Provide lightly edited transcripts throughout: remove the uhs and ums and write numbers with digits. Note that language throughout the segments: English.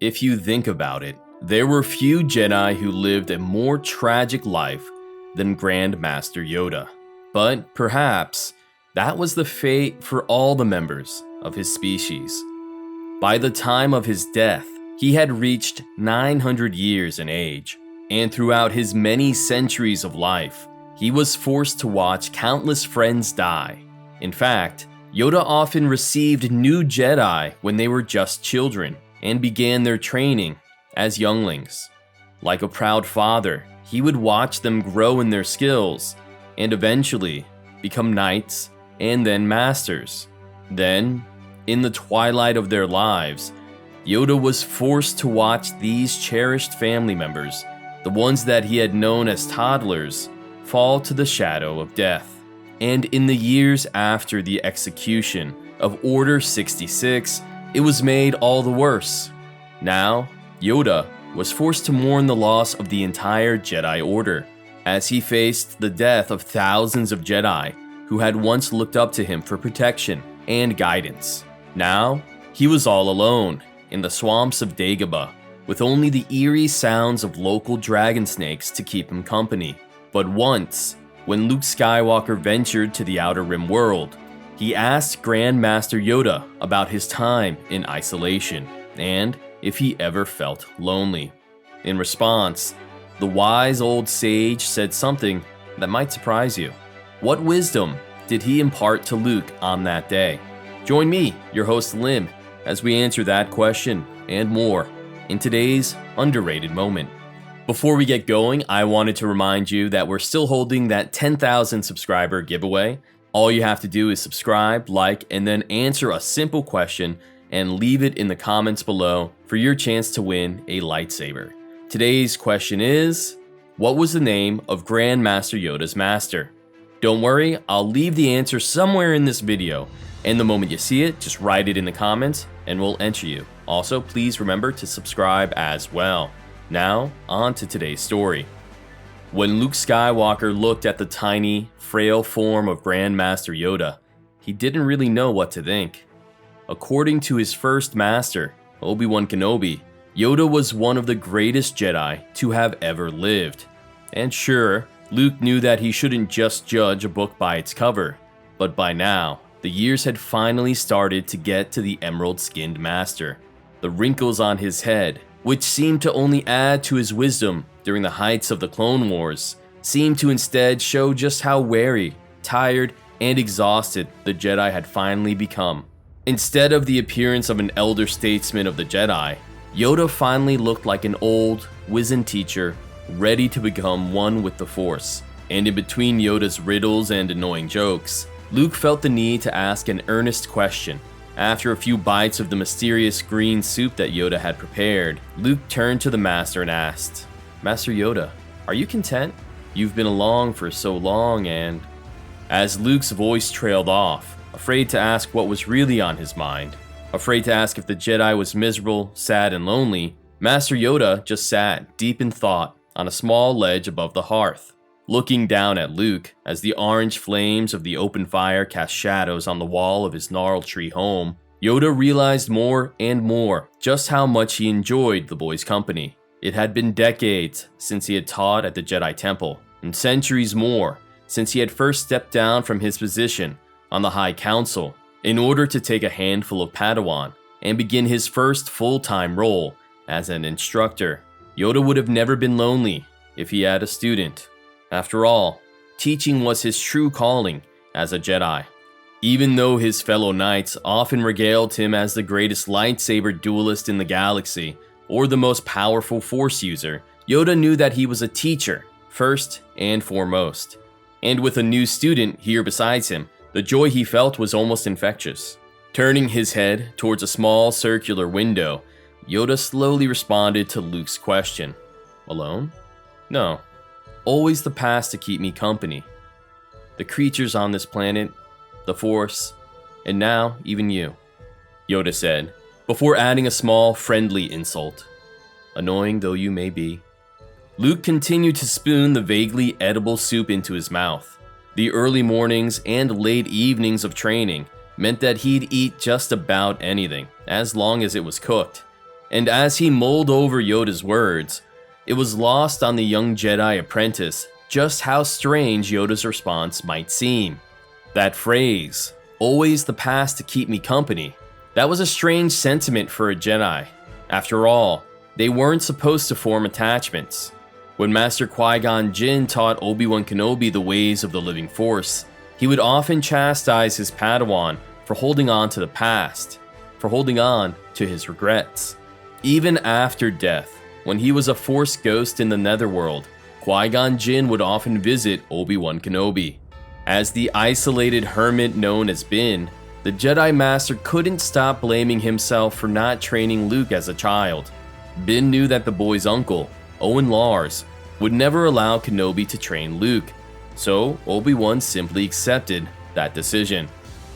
If you think about it, there were few Jedi who lived a more tragic life than Grandmaster Yoda. But perhaps that was the fate for all the members of his species. By the time of his death, he had reached 900 years in age, and throughout his many centuries of life, he was forced to watch countless friends die. In fact, Yoda often received new Jedi when they were just children and began their training as younglings. Like a proud father, he would watch them grow in their skills and eventually become knights and then masters. Then, in the twilight of their lives, Yoda was forced to watch these cherished family members, the ones that he had known as toddlers, fall to the shadow of death. And in the years after the execution of Order 66, it was made all the worse. Now, Yoda was forced to mourn the loss of the entire Jedi Order, as he faced the death of thousands of Jedi who had once looked up to him for protection and guidance. Now, he was all alone in the swamps of Dagobah, with only the eerie sounds of local dragon snakes to keep him company. But once, when Luke Skywalker ventured to the Outer Rim world, he asked Grandmaster Yoda about his time in isolation and if he ever felt lonely. In response, the wise old sage said something that might surprise you. What wisdom did he impart to Luke on that day? Join me, your host Lim, as we answer that question and more in today's underrated moment. Before we get going, I wanted to remind you that we're still holding that 10,000 subscriber giveaway. All you have to do is subscribe, like, and then answer a simple question and leave it in the comments below for your chance to win a lightsaber. Today's question is, what was the name of Grandmaster Yoda's master? Don't worry, I'll leave the answer somewhere in this video, and the moment you see it, just write it in the comments and we'll enter you. Also, please remember to subscribe as well. Now, on to today's story. When Luke Skywalker looked at the tiny, frail form of Grandmaster Yoda, he didn't really know what to think. According to his first master, Obi-Wan Kenobi, Yoda was one of the greatest Jedi to have ever lived. And sure, Luke knew that he shouldn't just judge a book by its cover, but by now, the years had finally started to get to the emerald-skinned master. The wrinkles on his head, which seemed to only add to his wisdom during the heights of the Clone Wars, seemed to instead show just how weary, tired, and exhausted the Jedi had finally become. Instead of the appearance of an elder statesman of the Jedi, Yoda finally looked like an old, wizened teacher, ready to become one with the Force. And in between Yoda's riddles and annoying jokes, Luke felt the need to ask an earnest question. After a few bites of the mysterious green soup that Yoda had prepared, Luke turned to the Master and asked, "Master Yoda, are you content? You've been along for so long and..." As Luke's voice trailed off, afraid to ask what was really on his mind, afraid to ask if the Jedi was miserable, sad, and lonely, Master Yoda just sat, deep in thought, on a small ledge above the hearth. Looking down at Luke, as the orange flames of the open fire cast shadows on the wall of his gnarled tree home, Yoda realized more and more just how much he enjoyed the boy's company. It had been decades since he had taught at the Jedi Temple, and centuries more since he had first stepped down from his position on the High Council in order to take a handful of Padawan and begin his first full-time role as an instructor. Yoda would have never been lonely if he had a student. After all, teaching was his true calling as a Jedi. Even though his fellow knights often regaled him as the greatest lightsaber duelist in the galaxy or the most powerful Force user, Yoda knew that he was a teacher, first and foremost. And with a new student here beside him, the joy he felt was almost infectious. Turning his head towards a small circular window, Yoda slowly responded to Luke's question. Alone? No. Always the past to keep me company. The creatures on this planet, the Force, and now even you, Yoda said, before adding a small, friendly insult. Annoying though you may be. Luke continued to spoon the vaguely edible soup into his mouth. The early mornings and late evenings of training meant that he'd eat just about anything, as long as it was cooked. And as he mulled over Yoda's words, it was lost on the young Jedi apprentice just how strange Yoda's response might seem. That phrase, "always the past to keep me company," that was a strange sentiment for a Jedi. After all, they weren't supposed to form attachments. When Master Qui-Gon Jinn taught Obi-Wan Kenobi the ways of the living Force, he would often chastise his Padawan for holding on to the past, for holding on to his regrets. Even after death, when he was a Force ghost in the Netherworld, Qui-Gon Jinn would often visit Obi-Wan Kenobi. As the isolated hermit known as Bin, the Jedi Master couldn't stop blaming himself for not training Luke as a child. Bin knew that the boy's uncle, Owen Lars, would never allow Kenobi to train Luke, so Obi-Wan simply accepted that decision.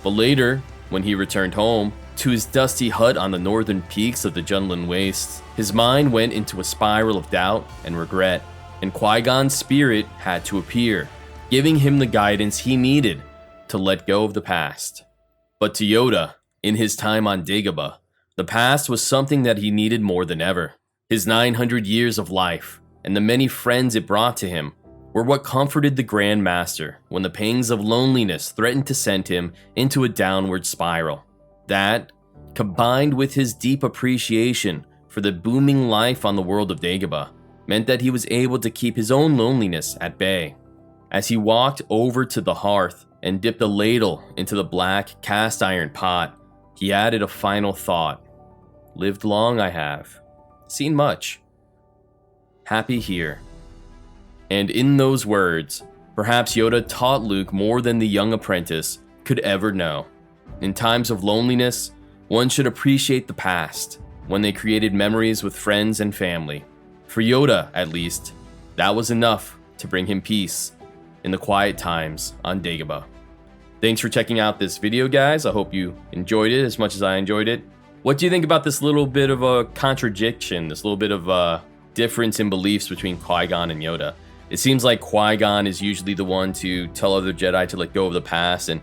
But later, when he returned home to his dusty hut on the northern peaks of the Junlin Wastes, his mind went into a spiral of doubt and regret, and Qui-Gon's spirit had to appear, giving him the guidance he needed to let go of the past. But to Yoda, in his time on Dagobah, the past was something that he needed more than ever. His 900 years of life, and the many friends it brought to him, were what comforted the Grandmaster when the pangs of loneliness threatened to send him into a downward spiral. That, combined with his deep appreciation for the booming life on the world of Dagobah, meant that he was able to keep his own loneliness at bay. As he walked over to the hearth and dipped a ladle into the black cast iron pot, he added a final thought. "Lived long I have, seen much, happy here." And in those words, perhaps Yoda taught Luke more than the young apprentice could ever know. In times of loneliness, one should appreciate the past, when they created memories with friends and family. For Yoda, at least, that was enough to bring him peace in the quiet times on Dagobah. Thanks for checking out this video, guys. I hope you enjoyed it as much as I enjoyed it. What do you think about this little bit of a contradiction, this little bit of a difference in beliefs between Qui-Gon and Yoda? It seems like Qui-Gon is usually the one to tell other Jedi to let go of the past, and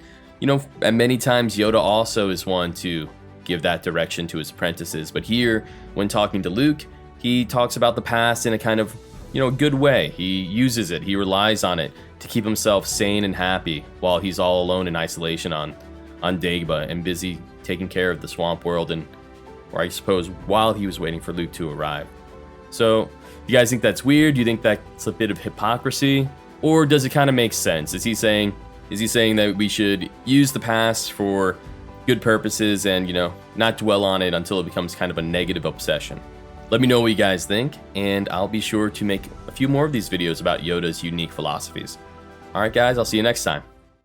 and many times Yoda also is one to give that direction to his apprentices. But here, when talking to Luke, he talks about the past in a kind of, good way. He uses it, he relies on it to keep himself sane and happy while he's all alone in isolation on Dagobah and busy taking care of the swamp world, or I suppose while he was waiting for Luke to arrive. So, you guys think that's weird? Do you think that's a bit of hypocrisy? Or does it kind of make sense? Is he saying that we should use the past for good purposes and, not dwell on it until it becomes kind of a negative obsession? Let me know what you guys think, and I'll be sure to make a few more of these videos about Yoda's unique philosophies. Alright guys, I'll see you next time.